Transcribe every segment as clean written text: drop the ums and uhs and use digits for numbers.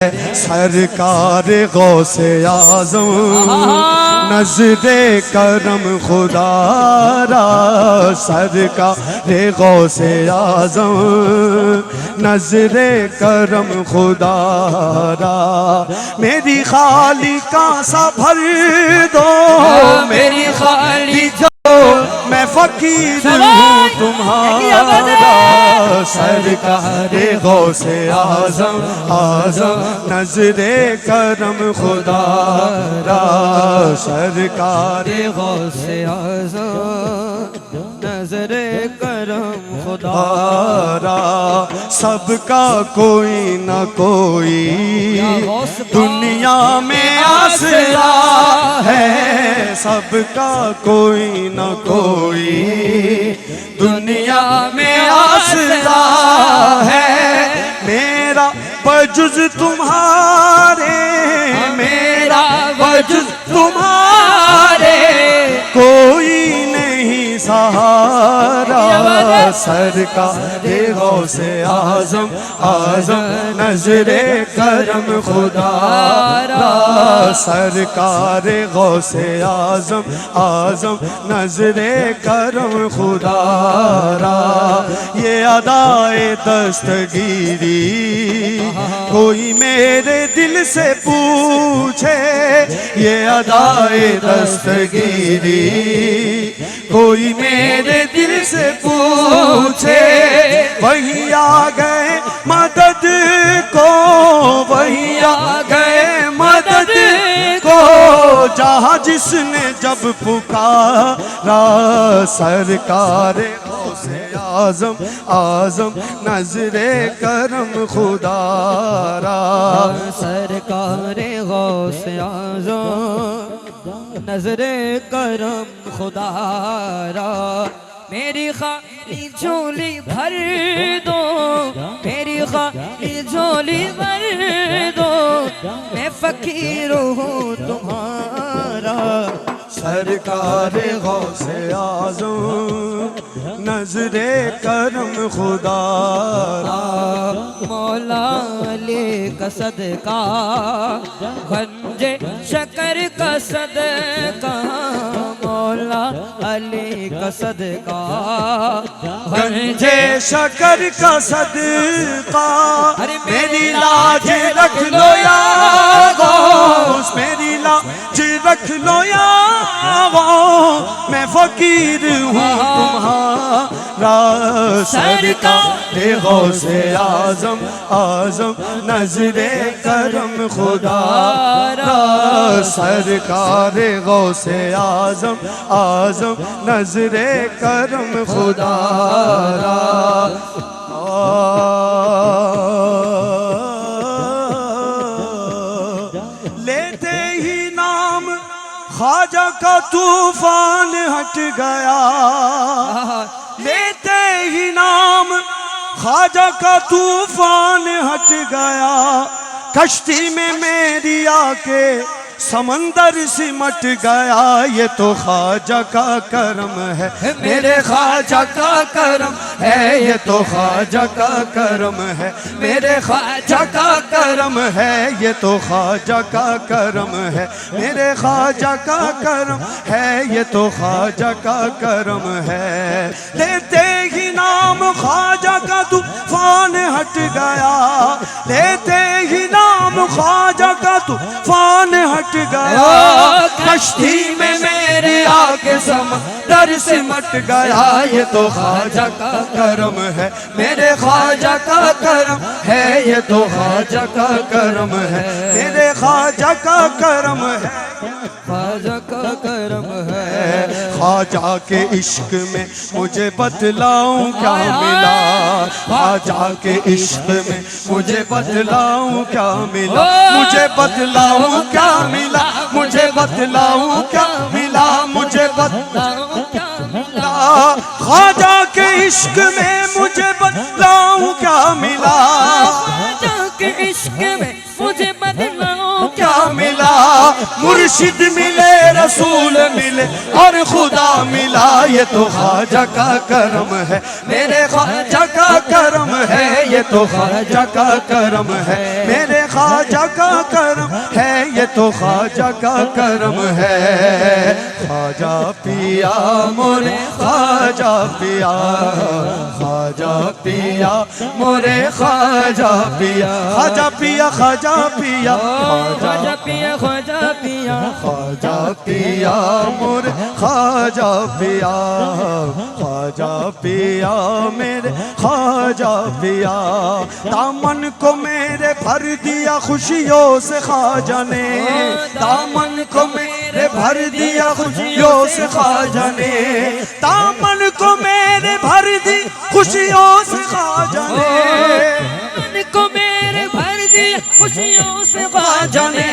سرکار غوث اعظم نظر کرم خدا را، سرکار غوث اعظم نظر کرم خدا را، میری خالی کاسا بھر دو، میری خالی میں فقیر ہوں تمہارا، سرکار غوث اعظم نظر کرم خدا را، سرکار غوث اعظم نظر کرم خدا را، سب کا کوئی نہ کوئی دنیا میں آسرا ہے، سب کا کوئی نہ کوئی دنیا میں آسرا ہے، میرا بجز تمہارے، میرا بجز تمہارے کوئی نہیں سہارا، سرکار غوث اعظم نظر کرم خدا را، سرکار غوث اعظم نظر کرم خدا را، یہ ادائے دستگیری کوئی میرے دل سے پوچھے، یہ ادائے دستگیری کوئی میرے دل سے پوچھے، وہی آ گئے مدد کو، وہی آ گئے مدد کو، جہاں جس نے جب پکارا، سرکار غوث اعظم نظر کرم خدا را، سرکار غوث اعظم نظر کرم خدا را، میری خالی جھولی بھر دو، میری خالی جھولی بھر دو، میں فقیر ہوں تمہارا، سرکار غوث اعظم نظر کرم خدا را، مولا علی کا صدقہ گنجے شکر کا صدقہ، مولا علی کا صدقہ گنجے شکر کا صدقہ، میری لاج رکھ لو یا غوث، میری لاج رکھ لو یا غوث، میں فقیر ہوں تمہارا، سرکار غوث اعظم نظر کرم خدا را، سرکار غوث اعظم نظر کرم خدا را، لیتے ہی نام خواجہ کا طوفان ہٹ گیا، لیتے ہی نام خواجہ کا طوفان ہٹ گیا، کشتی میں میری آ کے سمندر سمٹ گیا، یہ تو خواجہ کا کرم ہے، میرے خواجہ کا کرم ہے، یہ تو خواجہ کا کرم ہے، میرے خواجہ کا کرم ہے، یہ تو خواجہ کا کرم ہے، میرے خواجہ کا کرم ہے، یہ تو خواجہ کا کرم ہے، لیتے ہی نام خواجہ کا طوفان ہٹ گیا، لیتے ہی نام خواجہ کا طوفان ہٹ گیا، کشتی میں میرے آگے سمندر سمٹ گیا، یہ تو خواجہ کا کرم ہے، میرے خواجہ کا کرم ہے، یہ تو خواجہ کا کرم ہے، میرے خواجہ کا کرم ہے، خواجہ کا کرم ہے، خواجہ کے عشق میں مجھے بتلاؤں کیا ملا، خواجہ کے عشق میں مجھے بتلاؤں کیا ملا، مجھے بتلاؤں کیا ملا، مجھے بتلاؤں کیا ملا، مجھے بتلاؤں کیا ملا، خواجہ کے عشق میں مجھے بتلاؤں کیا ملا، خواجہ کے عشق میں مجھے بتلاؤں کیا ملا، مرشد ملے رسول ملے اور خدا ملا، یہ تو خواجہ کا کرم ہے، میرے خواجہ کا کرم ہے، یہ تو خواجہ کا کرم ہے، میرے خواجہ خواجہ کا کرم ہے یہ تو خواجہ کا کرم ہے خواجہ پیا مورے خواجہ پیا خواجہ پیا مورے خواجہ پیا خواجہ پیا خواجہ پیا خواجہ پیا خواجہ پیا خواجہ پیا مورے خواجہ پیا خواجہ پیا میرے خواجہ پیا دامن کو میرے بھر دیا خوشیوں سے خواجہ نے دامن کو میرے بھر دیا خوشیوں سے خواجہ نے دامن کو میرے بھر دی خوشیوں سے خواجہ نے من کو میرے بھر دی خوشیوں سے خواجہ نے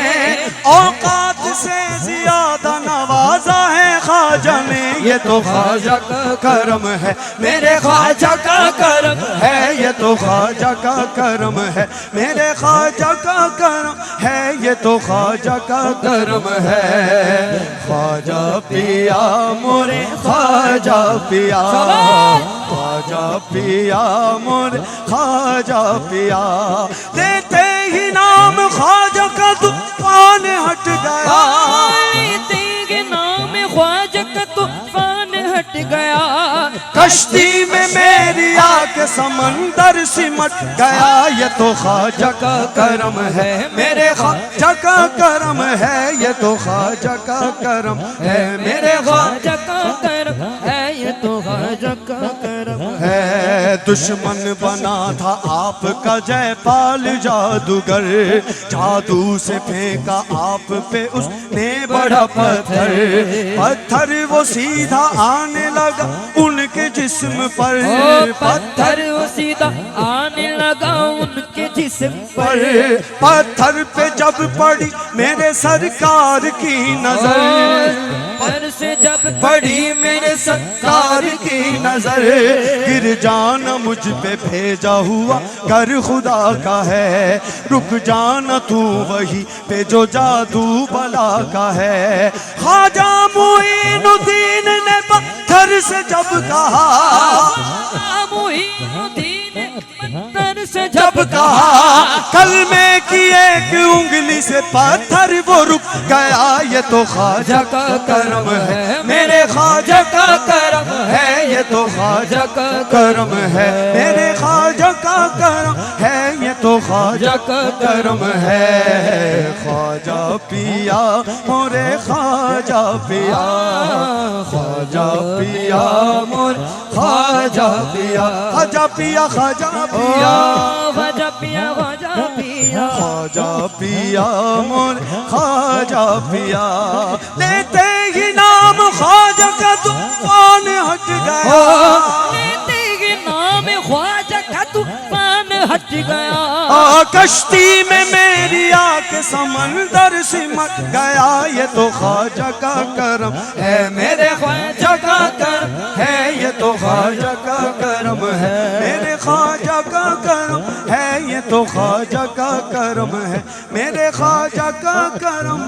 اوقات سے زیادہ نوازا ہے خواجہ نے یہ تو خواجہ کا کرم ہے میرے خواجہ کا کرم ہے یہ تو خواجہ کا کرم ہے میرے خواجہ کا کرم ہے یہ تو خواجہ کا کرم ہے خواجہ پیا مورے خواجہ پیا خواجہ پیا مورے خواجہ پیا لیتے ہی نام خواجہ کا طوفان ہٹ گیا لیتے ہی نام خواجہ کا طوفان ہٹ گیا کشتی میں میری آ کے سمندر سمٹ گیا یہ تو خواجہ کا کرم ہے میرے خواجہ کا کرم ہے یہ تو خواجہ کا کرم ہے میرے خواجہ کا کرم ہے یہ تو خواجہ کا کرم ہے دشمن بنا تھا آپ کا جے پال جادوگر جادو سے پھینکا آپ پہ اس نے بڑا پتھر وہ سیدھا آنے لگا ان کے جسم پر پتھر وہ سیدھا آنے لگا ان کے جسم پر پتھر پہ جب پڑی میرے سرکار کی نظر پتھر سے جب پڑی میرے سرکار کی نظر گر جانا مجھ پہ بھیجا ہوا گر خدا کا ہے رک جانا تو وہی پہ جو جادو بلا کا ہے خواجہ معین الدین نے پتھر سے جب کہا معین الدین پتھر سے جب کہا کلمے کی ایک انگلی سے پتھر وہ رک گیا یہ تو خواجہ کا کرم ہے میرے خواجہ کا کرم ہے یہ تو خواجہ کا کرم ہے میرے خواجہ کا کرم ہے یہ تو خواجہ کا کرم ہے خواجہ پیا مورے خواجہ پیا خواجہ پیا مورے خواجہ پیا خواجہ پیا خواجہ پیا خواجہ پیا خواجہ پیا خواجہ پیا مورے خواجہ پیا لیتے ہی نام خواجہ کا طوفان ہٹ گیا لیتے ہی نام خواجہ کا طوفان ہٹ گیا کشتی میں میری آ کے سمندر سمٹ گیا یہ تو خواجہ کا کرم ہے میرے خواجہ کا کرم ہے یہ تو خواجہ کا کرم ہے میرے خواجہ کا کرم ہے یہ تو خواجہ کا کرم ہے میرے خواجہ کا کرم